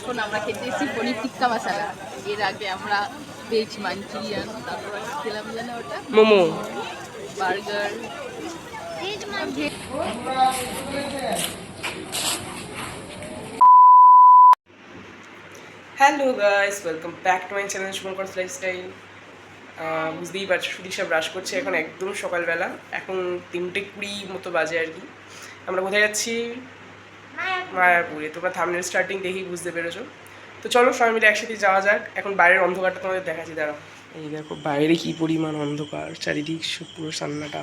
এখন আমরা খেতে এসেছি পনির টিক্কা মশলা। এর আগে আমরা ভেজ মাঞ্চুরিয়ান, তারপর খেলাম জানো ওটা momo, burger. Hello guys, welcome back to my channel Shubhankar lifestyle. বুঝতেই পারছো সুদীক্ষা ব্রাশ করছে এখন একদম সকালবেলা, এখন 3:20 মতো বাজে আর কি। আমরা কোথায় যাচ্ছি? মায়াপুরে। তোমরা থাম্বনেল স্টার্টিং দেখেই বুঝতে পেরেছো। তো চলো সবাই মিলে একসাথে যাওয়া যাক। এখন বাইরের অন্ধকারটা তোমাদের দেখাচ্ছি, দাঁড়াও। এই দেখো বাইরে কি পরিমাণ অন্ধকার, চারিদিক পুরো সান্নাটা।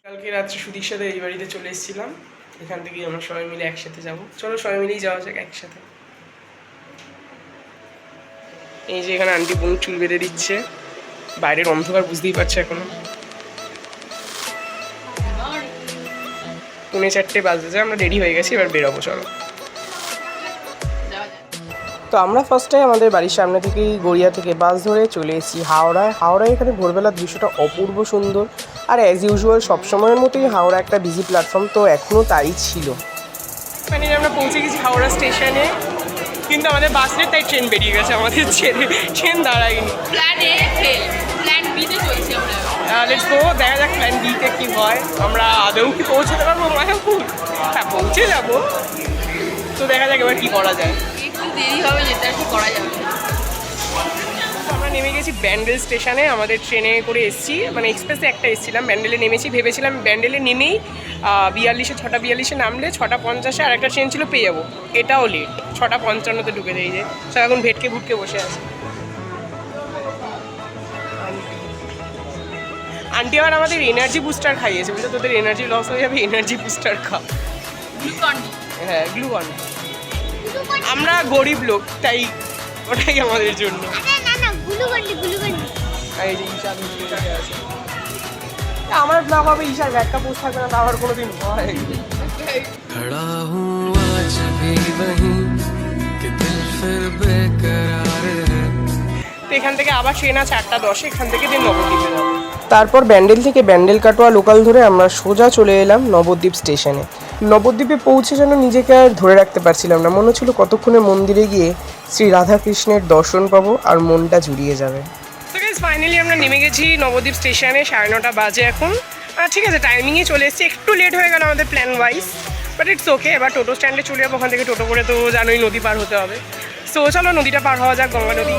কালকে রাত্রে সুদীর সাথে এই বাড়িতে চলে এসেছিলাম, এখান থেকেই আমরা সবাই মিলে একসাথে যাবো। চলো সবাই মিলেই যাওয়া যাক একসাথে। এই যে এখানে আন্টি বোন চুল বেঁধে দিচ্ছে, বাইরের অন্ধকার বুঝতেই পারছে এখনো। 3:45 বাজে, আমরা রেডি হয়ে গেছি, এবার বেরোবো। চলো। তো আমরা ফার্স্টে আমাদের বাড়ির সামনে থেকেই গড়িয়া থেকে বাস ধরে চলে এসেছি হাওড়ায়। হাওড়ায় এখানে ভোরবেলার দৃশ্যটা অপূর্ব সুন্দর, আর অ্যাজ ইউজুয়াল সবসময়ের মতোই হাওড়া একটা বিজি প্ল্যাটফর্ম, তো এখনও তাই ছিল। মানে আমরা পৌঁছে গেছি হাওড়া স্টেশনে, কিন্তু আমাদের বাসের তাই ট্রেন বেরিয়ে গেছে আমাদের ছেড়ে, ট্রেন দাঁড়ায়নি। Plan A fail, plan B তে চলছি আমরা। লেটস গো, দেখা যাক প্ল্যান বি তে কি হয়। আমরা আদৌ কি পৌঁছাতে পারবো মায়াপুর? হ্যাঁ, পৌঁছে যাবো, তো দেখা যাক এবার কি করা যায়। একটু দেরি হবে, যেটা আর কি করা যাবে। আমরা নেমে গেছি ব্যান্ডেল স্টেশনে, আমাদের ট্রেনে করে এসেছি, মানে এক্সপ্রেসে একটা এসেছিলাম, ব্যান্ডেলে নেমেছি। ভেবেছিলাম ব্যান্ডেলে নেমেই 6:42 নামলে 6:50 আর একটা ট্রেন ছিল পেয়ে যাবো, এটাও লেট, 6:55 ঢুকে দেয়। যে সব এখন ভেটকে ভুটকে বসে আছে। আন্টি আবার আমাদের এনার্জি বুস্টার খাইয়েছে, বুঝলো, তোদের এনার্জি লস হয়ে যাবে, এনার্জি বুস্টার খা। হ্যাঁ, গ্লুকন। আমরা গরিব লোক, তাই ওটাই আমাদের জন্য। এই যে ঈশা আছে, আমার ব্লগ হবে, ঈশার ব্যাগটা পোস্ট থাকবে না, তা আবার কোনোদিন হয়। खड़ा हूँ आज भी वहीं कि दिल फिर बेकरार है। তো এখান থেকে আবার ট্রেন আছে 8:10, এখান থেকে দিয়ে নবদ্বীপে যাবো। তারপর ব্যান্ডেল থেকে ব্যান্ডেল কাটোয়া লোকাল ধরে আমরা সোজা চলে এলাম নবদ্বীপ স্টেশনে। নবদ্বীপে পৌঁছে যেন নিজেকে আর ধরে রাখতে পারছিলাম না, মনে হচ্ছিল কতক্ষণে মন্দিরে গিয়ে শ্রী রাধাকৃষ্ণের দর্শন পাবো আর মনটা জুড়িয়ে যাবে। তো গাইস, ফাইনালি আমরা নেমে গেছি নবদ্বীপ স্টেশনে, 9:30 বাজে এখন। ঠিক আছে, টাইমিংয়ে চলে এসেছি, একটু লেট হয়ে গেল আমাদের plan wise, but it's okay. এবার টোটো স্ট্যান্ডে চলে যাবো, ওখান থেকে টোটো করে তো জানোই নদী পার হতে হবে। সো চলো নদীটা পার হওয়া যাক, গঙ্গা নদী।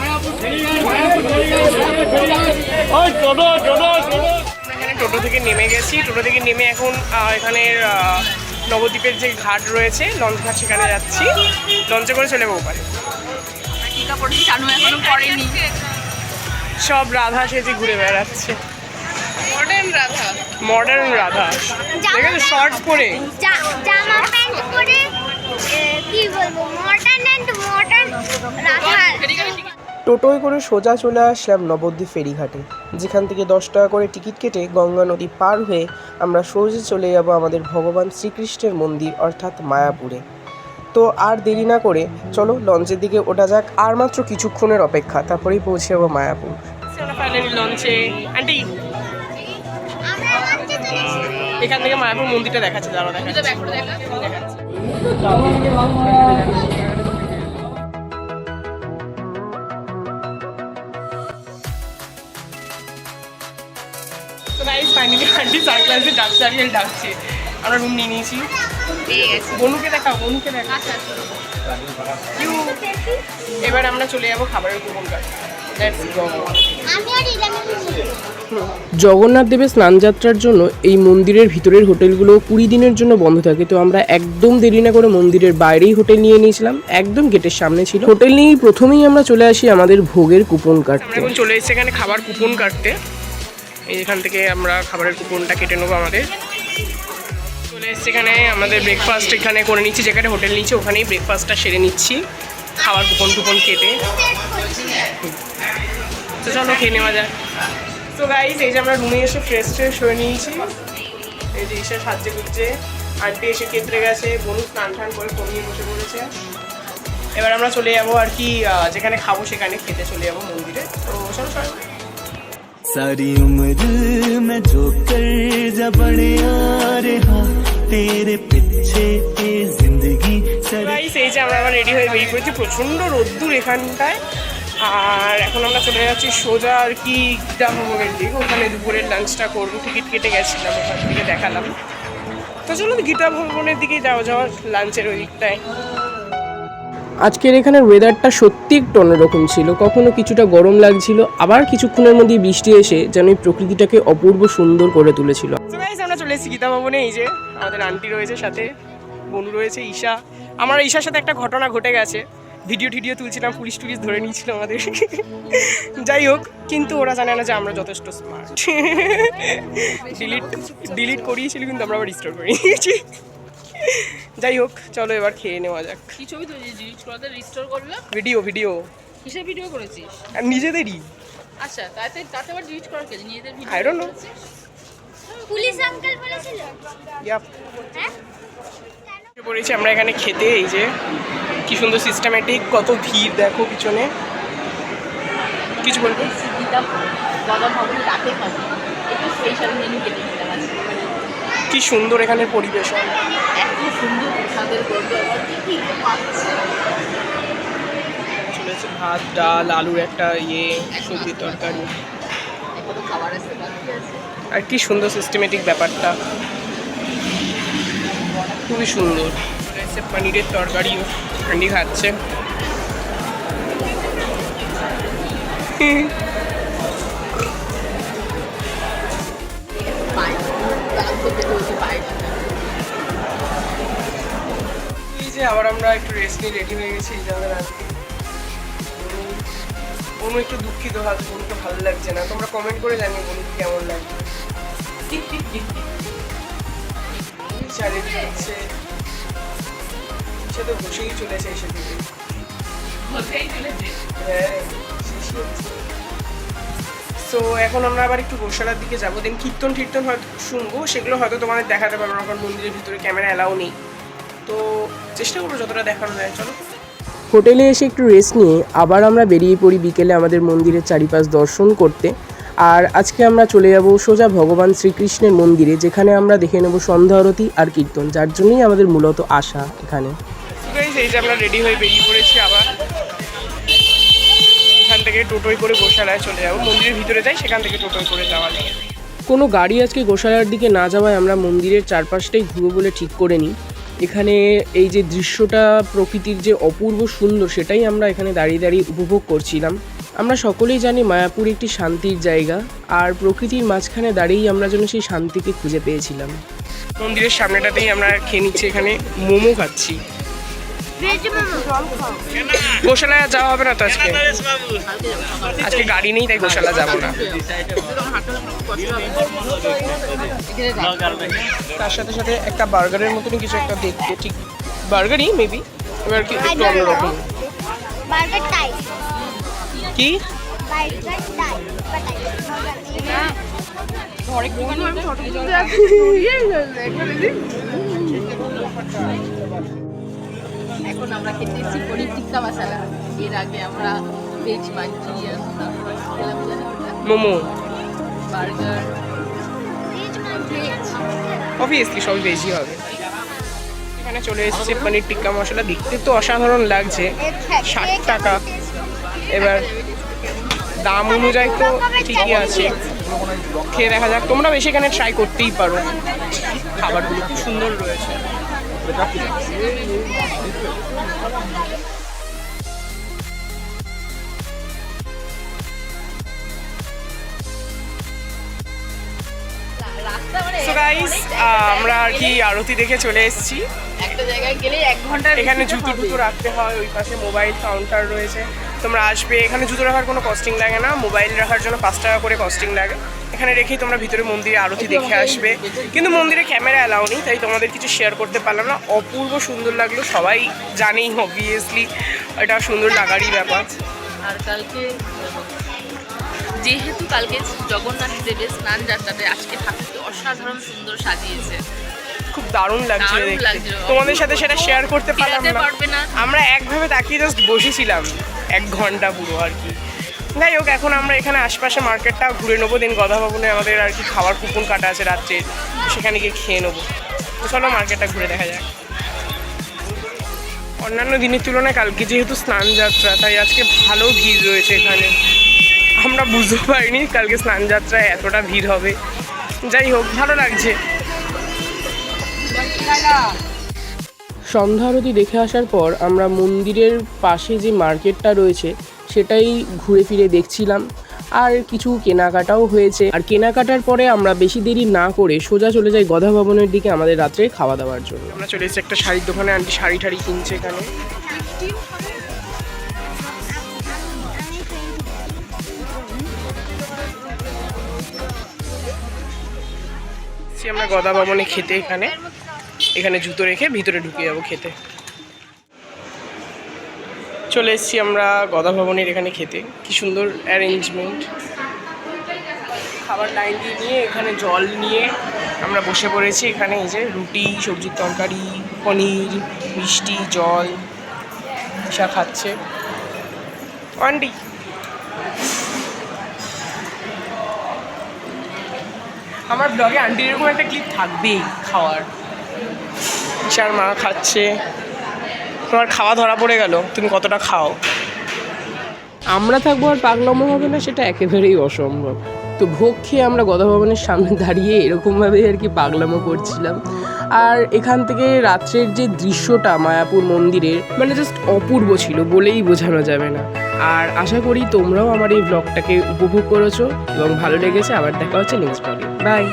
এখানে টোটো থেকে নেমে গেছি, টোটো থেকে নেমে এখন এখানের নবদ্বীপের যে ঘাট রয়েছে, লঞ্চ ঘাট, সেখানে যাচ্ছি। লঞ্চে করে চলে যাবো ওপারে। টিকা পড়েছি, জানু এখনো পড়েনি। সব রাধা সেজে ঘুরে বেড়াচ্ছে, মডার্ন রাধা। ঠিক আছে, শর্টস পরে, জামা প্যান্ট পরে, কি বলবো, মডার্ন রাধা। টোটোয় করে সোজা চলে আসলাম নবদ্বীপ ফেরিঘাটে, যেখান থেকে 10 টাকা করে টিকিট কেটে গঙ্গা নদী পার হয়ে আমরা সোজা চলে যাব আমাদের ভগবান শ্রীকৃষ্ণের মন্দির অর্থাৎ মায়াপুরে। তো আর দেরি না করে চলো লঞ্চের দিকে ওঠা যাক, আর মাত্র কিছুক্ষণের অপেক্ষা, তারপরেই পৌঁছে যাবো মায়াপুর। লঞ্চে আন্টি এখান থেকে মায়াপুর মন্দিরটা দেখাচ্ছে, দাঁড়াও দেখাচ্ছে। তো গাইস, ফাইনালি আন্টি সানগ্লাসে ডাকছে, আমরা রুম নিয়ে নিয়েছি। বনুকে দেখাও, বনুকে দেখা। এবার আমরা চলে যাবো খাবারের কুপন কাটতে। জগন্নাথ দেবের স্নানযাত্রার জন্য এই মন্দিরের ভিতরের হোটেলগুলো 20 দিনের জন্য বন্ধ থাকে, তো আমরা একদম দেরি না করে মন্দিরের বাইরেই হোটেল নিয়ে নিয়েছিলাম, একদম গেটের সামনে ছিল। হোটেল নিয়েই প্রথমেই আমরা চলে আসি আমাদের ভোগের কুপন কাটতে। এখন চলে এসেছি এখানে খাবার কুপন কাটতে, এখান থেকে আমরা খাবারের কুপনটা কেটে নেবো আমাদের। চলে এসেছি এখানে আমাদের ব্রেকফাস্ট এখানে করে নিচ্ছি, যেখানে হোটেল নিচ্ছি ওখানেই ব্রেকফাস্টটা সেরে নিচ্ছি খাবার কুপন টুপন কেটে। তো চলো খেয়ে নেওয়া যায়। তো গাইস, এই যে আমরা রুমে এসে ফ্রেশ হয়ে নিয়েছি, এই যে ঈশা সাজছে গুজছে, আন্টি এসে কেটে গেছে, বনু স্নান টান করে ফোন নিয়ে বসে পড়েছে। এবার আমরা চলে যাবো আর কি, যেখানে খাবো সেখানে খেতে চলে যাবো মন্দিরে। তো চলো সবাই। सारी उम्र मैं जो कर जा बढ़िया रहा तेरे पीछे जिंदगी। गाइस, এই যে আমরা রেডি হয়ে বেরিয়ে পড়েছি, প্রচণ্ড রোদ্দুর এখানটায়। আর এখন আমরা চলে যাচ্ছি সোজা আর কি গীতা ভবনের দিকে, ওখানে দুপুরের লাঞ্চটা করবো। টিকিট কেটে গেছিলাম, ওখান থেকে দেখালাম। তো চলো গীতা ভবনের দিকে যাওয়া লাঞ্চের ওই দিকটায়। আজকের এখানের ওয়েদারটা সত্যি একটু অন্যরকম ছিল, কখনো কিছুটা গরম লাগছিল, আবার কিছুক্ষণের মধ্যে বৃষ্টি এসে যেন এই প্রকৃতিটাকে অপূর্ব সুন্দর করে তুলেছিল। আমরা চলে এসেছি গীতা ভবনে। এই যে আমাদের আন্টি রয়েছে, সাথে বনু রয়েছে, ঈশা। আমার ঈশার সাথে একটা ঘটনা ঘটে গেছে, ভিডিও তুলছিলাম, পুলিশ ধরে নিয়েছিল আমাদের। যাই হোক, কিন্তু ওরা জানে না যে আমরা যথেষ্ট স্মার্ট। ডিলিট করিয়েছিল, কিন্তু আমরা আবার রিস্টোর করে নিয়েছি। যাই হোক, চলো এবার খেয়ে নেওয়া যাক। কি ছবি তুলেছিস? ডিলিট করতে রিস্টোর করবে? ভিডিও কিসের ভিডিও করেছিস? আর নিজেদেরই। আচ্ছা, তাতে আবার ডিলিট করার কি? নিজেদের video I don't know. Police uncle বলেছিল। ইয়াপ, হ্যাঁ পড়েছি আমরা এখানে খেতে। এই যে কি সুন্দর সিস্টেমেটিক, কত ভিড় দেখো পিছনে। কিছু বলবো? গীতা দাদা ভবনে রাতে খাবো, একটু স্পেশাল মেনু কেটে নিলাম আজকে। কি সুন্দর এখানের পরিবেশন, এত সুন্দর প্রসাদের করবে, আবার কি কি পাচ্ছে। চলেছে ভাত, ডাল, আলুর একটা সবজির তরকারি, কত খাবার আছে, বাকি আছে। আর কি সুন্দর সিস্টেমেটিক ব্যাপারটা, খুবই সুন্দর। রয়েছে পনিরের তরকারিও, আন্টি খাচ্ছে। এই যে আবার আমরা একটু রেস্ট নিয়ে রেডি হয়ে গেছি। এই জায়গায় আজকে অনু একটু দুঃখিত, হাত বলতে ভালো লাগছে না। তোমরা কমেন্ট করে জানিয়ে বলুন কেমন লাগছে। সে তো বসেই চলেছে এসে থেকে। হ্যাঁ, সো এখন আমরা আবার একটু গোশালার দিকে যাবো, দেন কীর্তন হয়তো শুনবো, সেগুলো হয়তো তোমাদের দেখাতে পারবো না, কারণ মন্দিরের ভিতরে ক্যামেরা অ্যালাউ নেই। তো চেষ্টা করবো যতটা দেখানো যায়। চলো, হোটেলে এসে একটু রেস্ট নিয়ে আবার আমরা বেরিয়ে পড়ি বিকেলে আমাদের মন্দিরের চারিপাশ দর্শন করতে। আর আজকে আমরা চলে যাব সোজা ভগবান শ্রীকৃষ্ণের মন্দিরে, যেখানে আমরা দেখে নেব সন্ধ্যা আরতি আর কীর্তন, যার জন্যই আমাদের মূলত আসা এখানে। এই যে আমরা রেডি হয়ে বেরিয়ে পড়েছি, আবার এখান থেকে টোটোয় করে গোশালায় চলে যাবো। মন্দিরের ভিতরে যাই, সেখান থেকে টোটোয় করে যাওয়া যায়। কোনো গাড়ি আজকে গোশালার দিকে না যাওয়ায় আমরা মন্দিরের চারপাশটাই ঘুরবো বলে ঠিক করে নিই। এখানে এই যে দৃশ্যটা, প্রকৃতির যে অপূর্ব সুন্দর, সেটাই আমরা এখানে দাঁড়িয়ে উপভোগ করছিলাম। আমরা সকলেই জানি মায়াপুর একটি শান্তির জায়গা, আর প্রকৃতির মাঝখানে দাঁড়িয়েই আমরা যেন সেই শান্তিকে খুঁজে পেয়েছিলাম। মন্দিরের সামনেটাতেই আমরা খেয়ে নিচ্ছি, এখানে মোমো খাচ্ছি। গোশালায় যাওয়া হবে না তো আজকে গাড়ি নেই, তাই গোশালা যাবো না। তার সাথে সাথে একটা বার্গারের মতনই কিছু একটা দেখতে, ঠিক বার্গারই মেবি, এবার কি একটু অন্যরকম। কি এখন আমরা খেতে এসেছি পনির টিক্কা মশলা। এর আগে আমরা ভেজ মাঞ্চুরিয়ান, তারপর খেলাম জানি ওটা মোমো, বার্গার, অবভিয়াসলি সবই বেশি হবে। এখানে চলে এসেছে পনির টিক্কা মশলা, দেখতে তো অসাধারণ লাগছে, 60 টাকা। এবার দাম অনুযায়ী তো ঠিকই আছে, খেয়ে দেখা যাক। তোমরা বেশি এখানে ট্রাই করতেই পারো, খাবারগুলো খুব সুন্দর রয়েছে। আমরা আর কি আরতি দেখে চলে এসেছি। একটা জায়গায় গেলে 1 ঘন্টা এখানে জুতো রাখতে হয়, ওই পাশে মোবাইল কাউন্টার রয়েছে। তোমরা আসবে, এখানে জুতো রাখার কোনো কস্টিং লাগে না, মোবাইল রাখার জন্য 5 টাকা করে কস্টিং লাগে। এখানে রেখেই তোমরা ভিতরে মন্দিরে আরতি দেখে আসবে, কিন্তু মন্দিরে ক্যামেরা অ্যালাউ নেই, তাই তোমাদের কিছু শেয়ার করতে পারলাম না। অপূর্ব সুন্দর লাগলো, সবাই জানেই অবভিয়াসলি এটা সুন্দর লাগারই ব্যাপার। আর কালকে যেহেতু কালকে জগন্নাথ দেবের স্নান যাত্রাতে, আজকে ঠাকুরকে অসাধারণ সুন্দর সাজিয়েছে, খুব দারুণ লাগছিল দারুণ দেখতে। লাগছিল। তোমাদের সাথে সেটা শেয়ার করতে পারলাম পারবে না। আমরা একভাবে তাকিয়ে জাস্ট বসেছিলাম 1 ঘন্টা পুরো আর কি। যাই হোক, এখন আমরা এখানে আশপাশে মার্কেটটা ঘুরে নেবো, দেন গদা ভবনে আমাদের আর কি খাওয়ার কুপন কাটা আছে রাত্রে, সেখানে গিয়ে খেয়ে নেবো। চলো মার্কেটটা ঘুরে দেখা যাক। অন্যান্য দিনের তুলনায় কালকে যেহেতু স্নান যাত্রা, তাই আজকে ভালো ভিড় রয়েছে এখানে। আমরা বুঝতে পারিনি কালকে স্নান যাত্রায় এতটা ভিড় হবে। যাই হোক, ভালো লাগছে। সন্ধ্যা আরতি দেখে আসার পর আমরা মন্দিরের পাশে যে মার্কেটটা রয়েছে সেটাই ঘুরে ফিরে দেখছিলাম, আর কিছু কেনাকাটাও হয়েছে। আর কেনাকাটার পরে আমরা বেশি দেরি না করে সোজা চলে যাই গধা ভবনের দিকে আমাদের রাত্রে খাওয়া দাওয়ার জন্য। আমরা চলে এসেছি একটা শাড়ির দোকানে, আন্টি শাড়ি ঠাড়ি কিনছে এখানে। আমরা গধা ভবনে খেতে, এখানে জুতো রেখে ভিতরে ঢুকে যাবো খেতে। চলে এসেছি আমরা গধা ভবনের এখানে খেতে। কি সুন্দর অ্যারেঞ্জমেন্ট, খাবার লাইন দিয়ে নিয়ে এখানে জল নিয়ে আমরা বসে পড়েছি। এখানে এই যে রুটি, সবজির তরকারি, পনির, মিষ্টি, জল ঈশা খাচ্ছে। আন্টি আমার ব্লগে আন্টির এরকম একটা ক্লিপ থাকবেই খাওয়ার। ঈশার মা খাচ্ছে। তোমার খাওয়া ধরা পড়ে গেল, তুমি কতটা খাও। আমরা থাকবো আর পাগলামো হবে না, সেটা একেবারেই অসম্ভব। তো ভোগ খেয়ে আমরা গধা ভবনের সামনে দাঁড়িয়ে এরকমভাবেই আর কি পাগলামো করছিলাম। আর এখান থেকে রাত্রের যে দৃশ্যটা মায়াপুর মন্দিরের, মানে জাস্ট অপূর্ব ছিল, বলেই বোঝানো যাবে না। আর আশা করি তোমরাও আমার এই ব্লগটাকে উপভোগ করেছো এবং ভালো লেগেছে। আবার দেখা হচ্ছে নেক্সট ব্লগে। বাই।